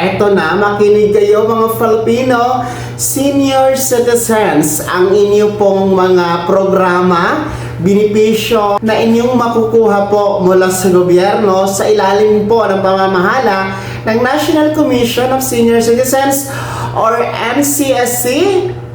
eto na, makinig kayo mga Filipino senior citizens. Ang inyo pong mga programa, benepisyo na inyong makukuha po mula sa gobyerno sa ilalim po ng pamamahala ng National Commission of Senior Citizens or NCSC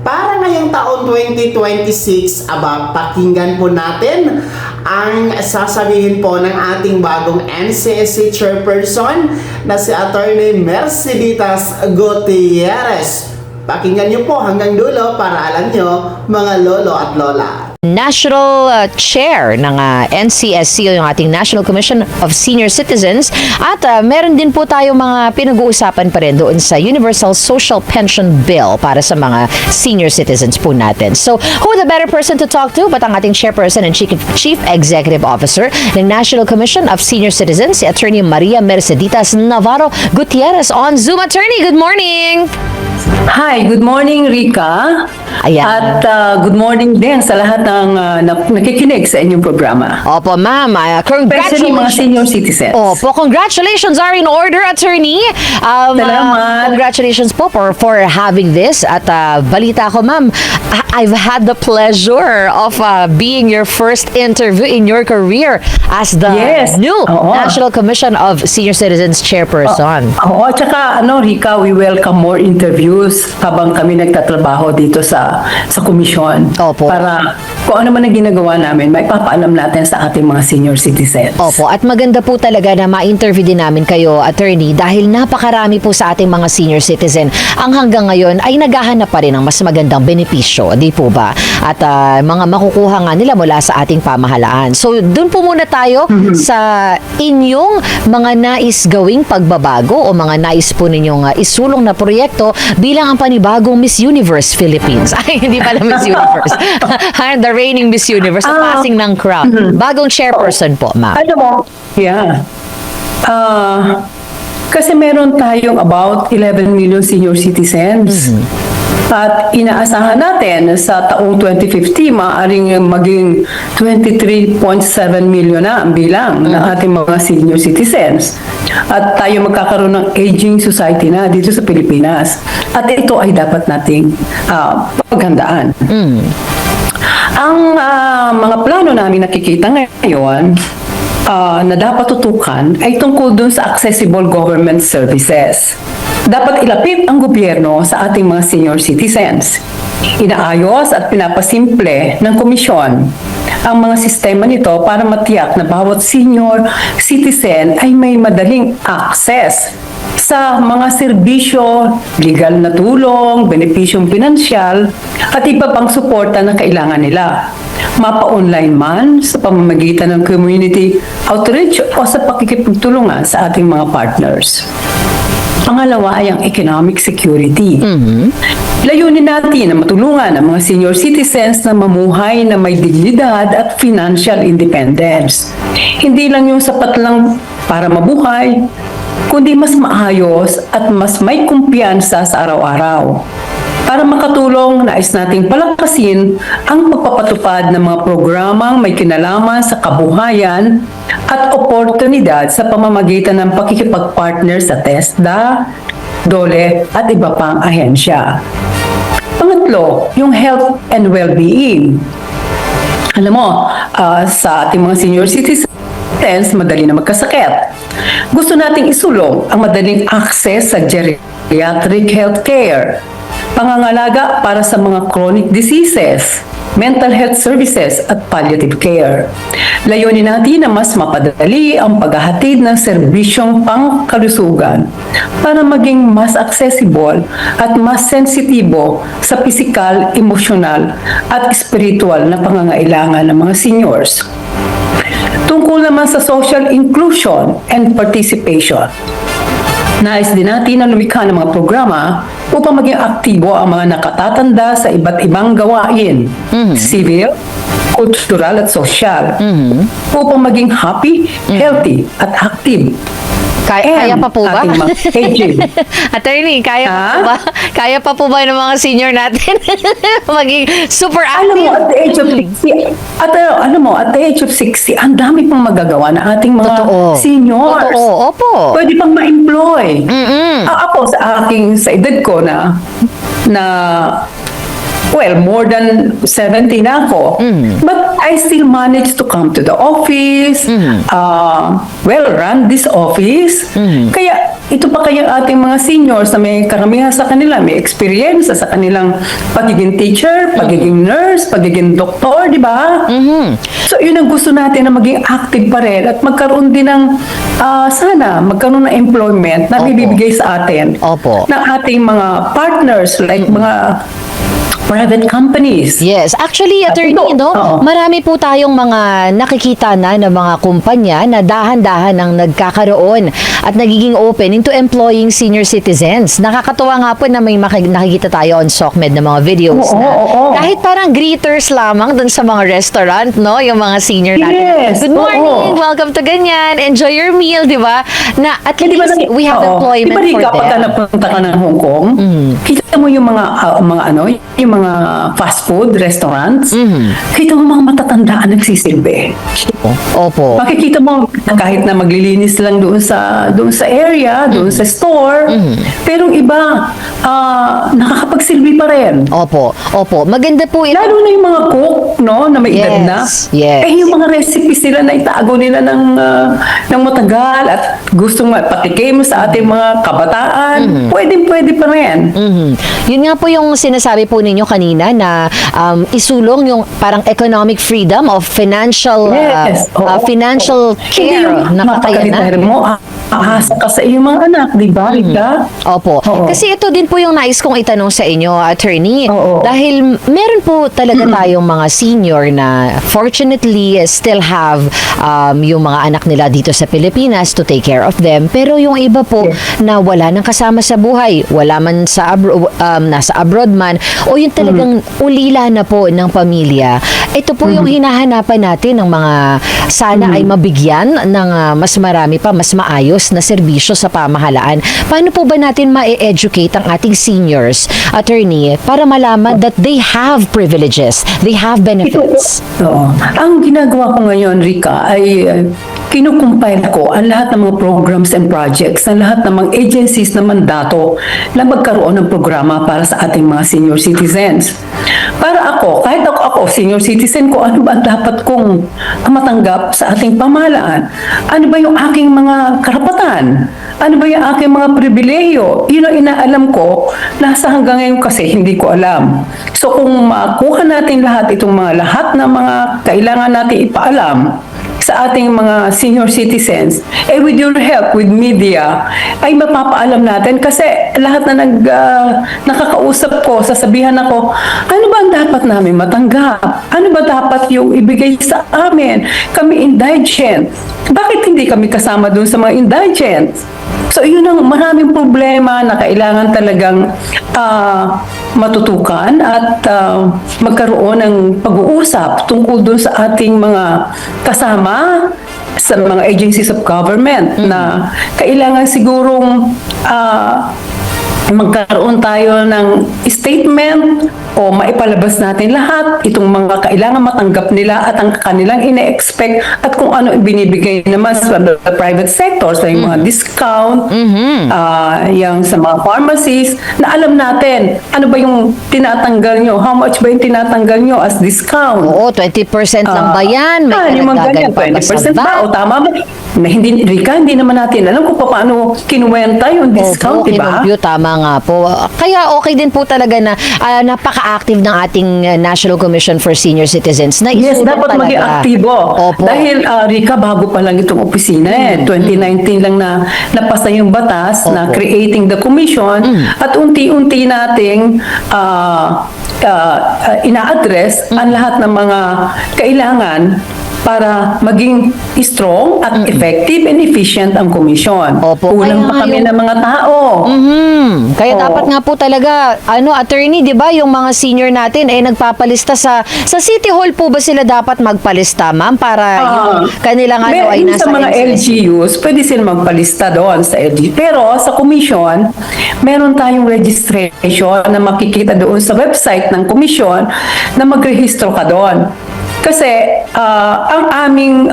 para ngayong taon 2026. Pakinggan po natin ang sasabihin po ng ating bagong NCSC chairperson na si Attorney Merceditas Gutierrez. Pakinggan niyo po hanggang dulo para alam niyo mga lolo at lola. National Chair ng NCSC, yung ating National Commission of Senior Citizens, at meron din po tayo mga pinag-uusapan pa rin doon sa Universal Social Pension Bill para sa mga senior citizens po natin. So, who the better person to talk to but ang ating Chairperson and Chief Executive Officer ng National Commission of Senior Citizens, si Attorney Maria Merceditas Navarro Gutierrez on Zoom. Attorney, good morning! Hi, good morning Rica. Ayan. At good morning din sa lahat ng nakikinig sa inyong programa. Opo, ma'am. Especially mga senior citizens. Opo, congratulations are in order, Attorney. Salamat. Congratulations po for having this. At balita ko, ma'am, I've had the pleasure of being your first interview in your career as the new National Commission of Senior Citizens Chairperson. Oo, tsaka Rica, we welcome more interviews habang kami nagtatrabaho dito sa komisyon. Opo. Para kung ano man ang ginagawa namin, may papaalam natin sa ating mga senior citizens. Opo, at maganda po talaga na ma-interview din namin kayo, Attorney, dahil napakarami po sa ating mga senior citizen ang hanggang ngayon ay naghahanap pa rin ng mas magandang benepisyo, di po ba? At mga makukuha nga nila mula sa ating pamahalaan. So, dun po muna tayo sa inyong mga nais gawing pagbabago o mga nais po ninyong isulong na proyekto bilang ang panibagong Miss Universe Philippines. Ay, hindi pala Miss Universe. The reigning Miss Universe, passing ng crown. Bagong chairperson po, ma'am. Ano mo? Yeah. Kasi meron tayong about 11 million senior citizens. At inaasahan natin sa taong 2050, maaaring maging 23.7 million na ang bilang ng ating mga senior citizens. At tayo magkakaroon ng aging society na dito sa Pilipinas. At ito ay dapat nating paghandaan. Ang mga plano namin nakikita ngayon na dapat tutukan ay tungkol dun sa accessible government services. Dapat ilapit ang gobyerno sa ating mga senior citizens. Inaayos at pinapasimple ng komisyon ang mga sistema nito para matiyak na bawat senior citizen ay may madaling access sa mga serbisyo, legal na tulong, benepisyong pinansyal, at iba pang suporta na kailangan nila. Mapa-online man sa pamamagitan ng community outreach o sa pakikipagtulungan sa ating mga partners. Pangalawa ay ang economic security. Layunin natin na matulungan ang mga senior citizens na mamuhay na may dignidad at financial independence. Hindi lang yung sapat lang para mabuhay, kundi mas maayos at mas may kumpiyansa sa araw-araw. Para makatulong, nais nating palakasin ang pagpapatupad ng mga programang may kinalaman sa kabuhayan at oportunidad sa pamamagitan ng pakikipag-partner sa TESDA, DOLE at iba pang ahensya. Pangatlo, yung health and well-being. Alam mo, sa ating mga senior citizens, madali na magkasakit. Gusto nating isulong ang madaling access sa geriatric healthcare, pangangalaga para sa mga chronic diseases, mental health services at palliative care. Layunin natin na mas mapadali ang paghahatid ng serbisyong pangkalusugan para maging mas accessible at mas sensitibo sa pisikal, emosyonal at spiritual na pangangailangan ng mga seniors. Tungkol naman sa social inclusion and participation, nais din natin na lumikha ng mga programa upang maging aktibo ang mga nakatatanda sa iba't ibang gawain, civil, cultural at social, upang maging happy, healthy at active. Kaya pa po ba? ating mga aging. Attorney, kaya pa po ba? Kaya pa po ba ng mga senior natin maging super Alam mo, active? at the age of 60, at the age of 60, ang dami pang magagawa na ating mga Totoo. seniors. Totoo, opo. Pwede pang ma-employ. Mm-mm. Ako, sa edad ko well, more than 70 na ako. But I still manage to come to the office, run this office. Kaya, ito pa kaya ating mga seniors na may karamihan sa kanila, may experience sa kanilang pagiging teacher, pagiging nurse, pagiging doktor, di ba? So, yun ang gusto natin na maging active pa rin at magkaroon din ng, magkaroon ng employment na Opo. bibigay sa atin Opo. ng ating mga partners like mga private companies. Yes, actually, attorney, ito, no, oo. marami po tayong mga nakikita na ng mga kumpanya na dahan-dahan ang nagkakaroon at nagiging open into employing senior citizens. Nakakatuwa nga po na may nakikita tayo on SOCMED na mga videos Oo, na oo. kahit parang greeters lamang dun sa mga restaurant, no, yung mga senior natin. Yes, Good morning, oo. welcome to ganyan, enjoy your meal, di ba? Na at least we have employment Di ba, for pagka them. napunta ka ng Hong Kong, kita mo yung yung mga fast food restaurants, kita mo mga matatandaan nagsisilbi. Opo. Makikita mo kahit na maglilinis lang doon sa area, doon sa store, pero yung iba nakakapagsilbi pa rin. Opo. Opo. Maganda po ito. Lalo na yung mga cook, no, na may edad na. Yes. Eh, yung mga recipes nila na itago nila ng matagal at gustong patikim sa ating mga kabataan, pwede pa rin. Yun nga po yung sinasabi po ninyo kanina na isulong yung parang economic freedom of financial Yes. Oo. financial Hindi care yung na mapakalitahir kakayanan. mo, ahasa ka sa iyong mga anak, di ba, Rita? Opo. Oo. Kasi ito din po yung nais kong itanong sa inyo, attorney. Oo. Dahil meron po talaga tayong mga senior na fortunately still have yung mga anak nila dito sa Pilipinas to take care of them. Pero yung iba po na wala nang kasama sa buhay, wala man sa nasa abroad man, o yung talagang ulila na po ng pamilya. Ito po yung hinahanapan natin ng mga sana ay mabigyan ng mas marami pa, mas maayos na serbisyo sa pamahalaan. Paano po ba natin ma-educate ang ating seniors, attorney, para malaman that they have privileges, they have benefits? Oo. Ang ginagawa ko ngayon, Rika, ay kinukumpile ko ang lahat ng mga programs and projects ng lahat ng mga agencies na mandato na magkaroon ng programa para sa ating mga senior citizens. Para kahit ako, senior citizen ko, ano ba ang dapat kong matanggap sa ating pamahalaan? Ano ba yung aking mga karapatan? Ano ba yung aking mga pribilehiyo? Yun ang inaalam ko, nasa hanggang ngayon kasi hindi ko alam. So kung makuha natin lahat lahat ng mga kailangan natin ipaalam sa ating mga senior citizens, with your help, with media, ay mapapaalam natin kasi lahat na nakakausap ko, sasabihan ako, ano ba ang dapat namin matanggap? Ano ba dapat yung ibigay sa amin? Kami indigent. Bakit hindi kami kasama dun sa mga indigent? So, yun ang maraming problema na kailangan talagang matutukan at magkaroon ng pag-uusap tungkol dun sa ating mga kasama sa mga agencies of government na kailangan sigurong magkaroon tayo ng statement o maipalabas natin lahat itong mga kailangan matanggap nila at ang kanilang ine-expect at kung ano ibinibigay naman sa private sector, sa yung mga discount, yung sa mga pharmacies, na alam natin ano ba yung tinatanggal nyo, how much ba yung tinatanggal nyo as discount. Oo, 20% lang ba yan? May yung mga karagdagan ganyan, pa ba sa 20% ba? VAT? O tama ba? Na hindi, Rika, hindi naman natin alam kung paano kinuwenta yung discount, Opo, di ba? kinumpute, tama nga po. Kaya okay din po talaga na napaka-active ng ating National Commission for Senior Citizens na Yes, isulat dapat talaga. maging aktibo. Opo. Dahil, Rika, bago pa lang itong opisina 2019 lang na napasa yung batas na Opo. creating the commission at unti-unti nating ina-address ang lahat ng mga kailangan para maging strong at effective and efficient ang komisyon. Opo, Kulang kaya pa nga kami yung- ng mga tao. Kaya Oo. dapat nga po talaga, attorney, di ba, yung mga senior natin ay nagpapalista sa City Hall po ba sila dapat magpalista, ma'am, para yung kanilang ay Meron nasa sa mga NCSC? LGUs, pwede sila magpalista doon sa LGU. Pero sa commission, meron tayong registration na makikita doon sa website ng commission na magrehistro ka doon. Kasi ang aming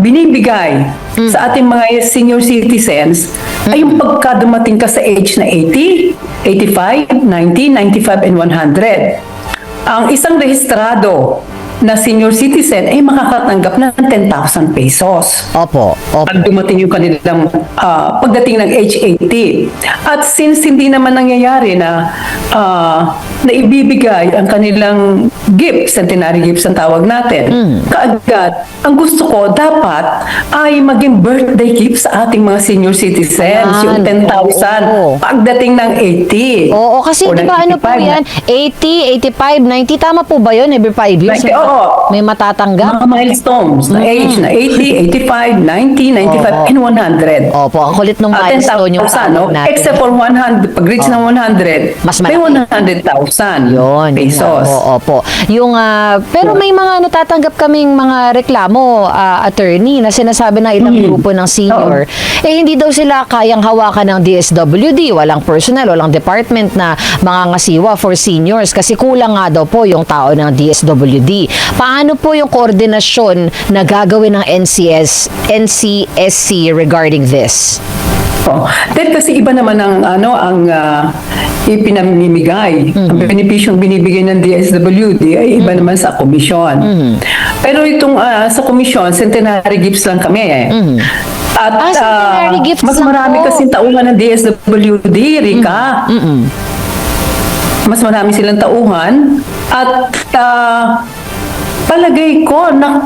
binibigay sa ating mga senior citizens ay yung pagka dumating ka sa age na 80, 85, 90, 95, and 100. Ang isang rehistrado na senior citizen ay makakatanggap ng 10,000 pesos. Opo. Pag dumating yung kanilang pagdating ng age 80. At since hindi naman nangyayari na naibibigay ang kanilang gifts, centenary gifts ang tawag natin, kaagad, ang gusto ko dapat ay maging birthday gift sa ating mga senior citizens, yung 10,000 Oo. pagdating ng 80. Oo, kasi Or di ba ano po 85. yan? 80, 85, 90, tama po ba yun? Every 5 years? 90, oo. May matatanggap? Mga milestones na age na 80, 85, 90, 95, Oo. and 100. Opo, ang kulit nung milestone yung 10,000, no? tawag natin. Except for 100, pag reach ng 100, Mas may malaki. 100,000 Yun. pesos. Oo, opo. Yung, pero may mga natatanggap kaming mga reklamo, attorney, na sinasabi ng ilang grupo ng senior, hindi daw sila kayang hawakan ng DSWD, walang personnel, walang department na mga ngasiwa for seniors kasi kulang nga daw po yung tao ng DSWD. Paano po yung koordinasyon na gagawin ng NCSC regarding this? Oh. Dahil kasi iba naman ang ipinamimigay. Ang benepisyong binibigay ng DSWD ay iba naman sa komisyon. Pero itong sa komisyon, centenary gifts lang kami eh. At centenary gifts mas lang marami po. kasing tauhan ng DSWD, Rika. Mas marami silang tauhan. At palagay ko na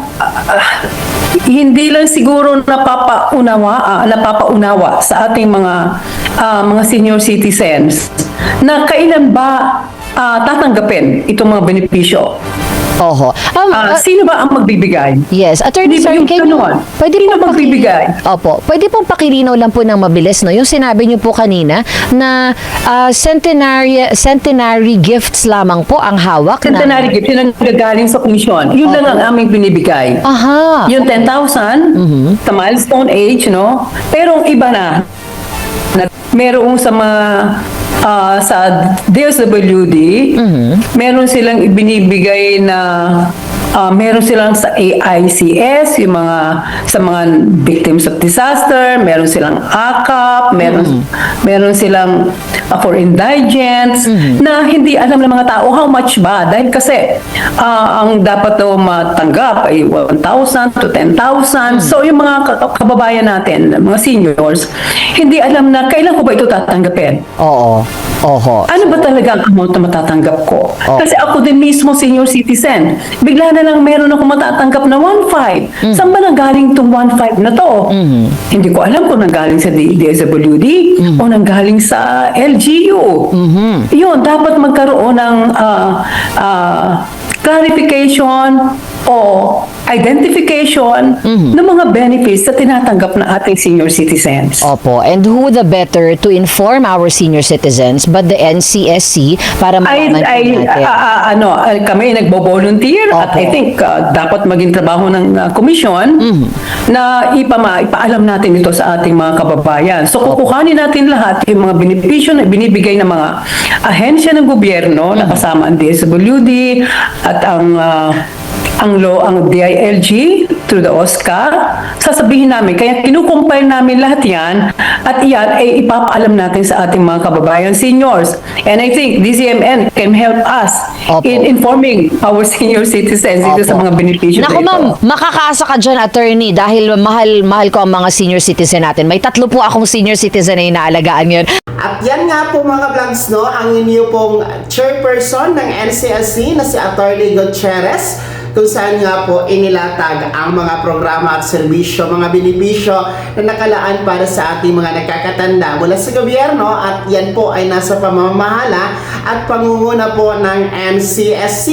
hindi lang siguro napapaunawa sa ating mga senior citizens na kailan ba tatanggapin itong mga benepisyo. Oho. Sino ba ang magbibigay? Yes, Attorney Hindi ba Sir, yung can you, ganon? pwede Sino pong magbibigay? Opo, pwede pong pakilinaw lang po ng mabilis, no? Yung sinabi niyo po kanina na centenary gifts lamang po ang hawak Centenary gift, yun ang gagaling sa komisyon. Yun lang ang aming binibigay. Aha. Yung 10,000 sa milestone age, no? Pero ang iba na merong sa mga sa DSWD, meron silang ibinibigay na meron silang sa AICS, yung mga sa mga victims of disaster, meron silang AKAP, meron silang for indigents na hindi alam ng mga tao how much ba, dahil kasi ang dapat daw matanggap ay 1,000 to 10,000. So yung mga kababayan natin, mga seniors, hindi alam na kailan ko ba ito tatanggapin. Oo. Oho. Ano ba talaga ang amount na matatanggap ko? Kasi ako din mismo senior citizen. Bigla na lang meron ako matatanggap na 1.5. Saan ba nanggaling itong 1.5 na to? Hindi ko alam kung nanggaling sa DSWD o nanggaling sa LGU. Yun, dapat magkaroon ng clarification o identification ng mga benefits na tinatanggap ng ating senior citizens. Opo. And who the better to inform our senior citizens but the NCSC para malaman po natin. Kami nagbo-volunteer at I think dapat maging trabaho ng komisyon na ipaalam natin ito sa ating mga kababayan. So kukuhanin natin lahat yung mga benepisyo na binibigay ng mga ahensya ng gobyerno na kasama ang DSWD at ang DILG through the OSCA, sasabihin namin, kaya kinukumpile namin lahat yan at iyan ay ipapaalam natin sa ating mga kababayan seniors. And I think DCMN can help us in informing our senior citizens dito sa mga benepisyo Naku nito. ma'am, makakaasa ka dyan, attorney, dahil mahal ko ang mga senior citizen natin. May 3 po akong senior citizen na inaalagaan yun. At yan nga po mga vlogs, no, ang inyo pong chairperson ng NCSC na si Atty. Gutierrez, kung saan nga po inilatag ang mga programa at serbisyo, mga benepisyo na nakalaan para sa ating mga nakakatanda mula sa gobyerno, at yan po ay nasa pamamahala at pangunguna po ng NCSC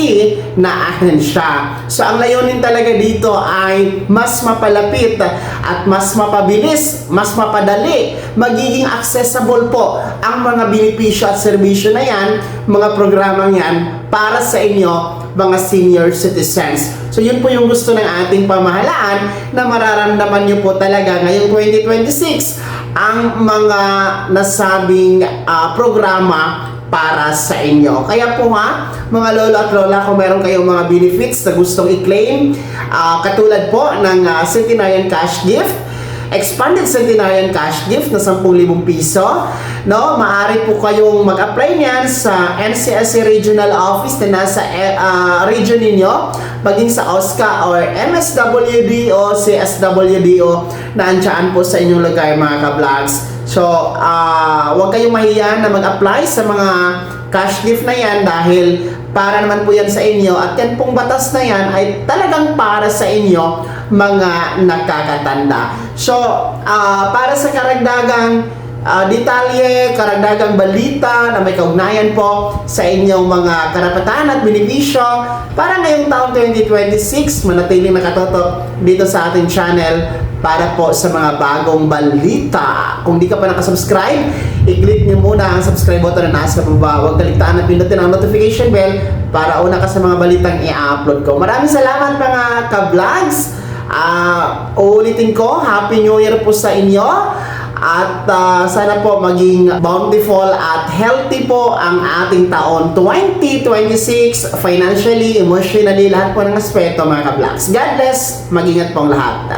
na ahensya. So ang layunin talaga dito ay mas mapalapit at mas mapabilis, mas mapadali, magiging accessible po ang mga benepisyo at serbisyo na yan, mga programang yan para sa inyo mga senior citizens. So yun po yung gusto ng ating pamahalaan na mararamdaman nyo po talaga ngayong 2026 ang mga nasabing programa para sa inyo. Kaya po nga, mga lolo at lola, kung meron kayong mga benefits na gustong i-claim, katulad po ng Centenarian Cash Gift, expanded Centenarian Cash Gift na 10,000 piso, no? Maaari po kayong mag-apply niyan sa NCSC Regional Office na nasa region ninyo, maging sa OSCA or MSWD o CSWDO na andyan po sa inyong lugar, mga ka-vlogs. So, huwag kayong mahiya na mag-apply sa mga cash gift na yan dahil para naman po yan sa inyo at yan pong batas na yan ay talagang para sa inyo mga nakakatanda. So, para sa karagdagang detalye, karagdagang balita na may kaugnayan po sa inyong mga karapatan at benepisyo para ngayong taong 2026, manatiling nakatotok dito sa ating channel para po sa mga bagong balita. Kung di ka pa nakasubscribe, i-click nyo muna ang subscribe button na nasa baba. Huwag kaligtaan na pindutin ang notification bell para una ka sa mga balitang i-upload ko. Maraming salamat mga ka-vlogs. Uulitin ko, Happy New Year po sa inyo. At sana po maging bountiful at healthy po ang ating taon 2026 financially, emotionally, lahat po ng aspeto mga ka-vlogs. God bless, mag-ingat pong lahat.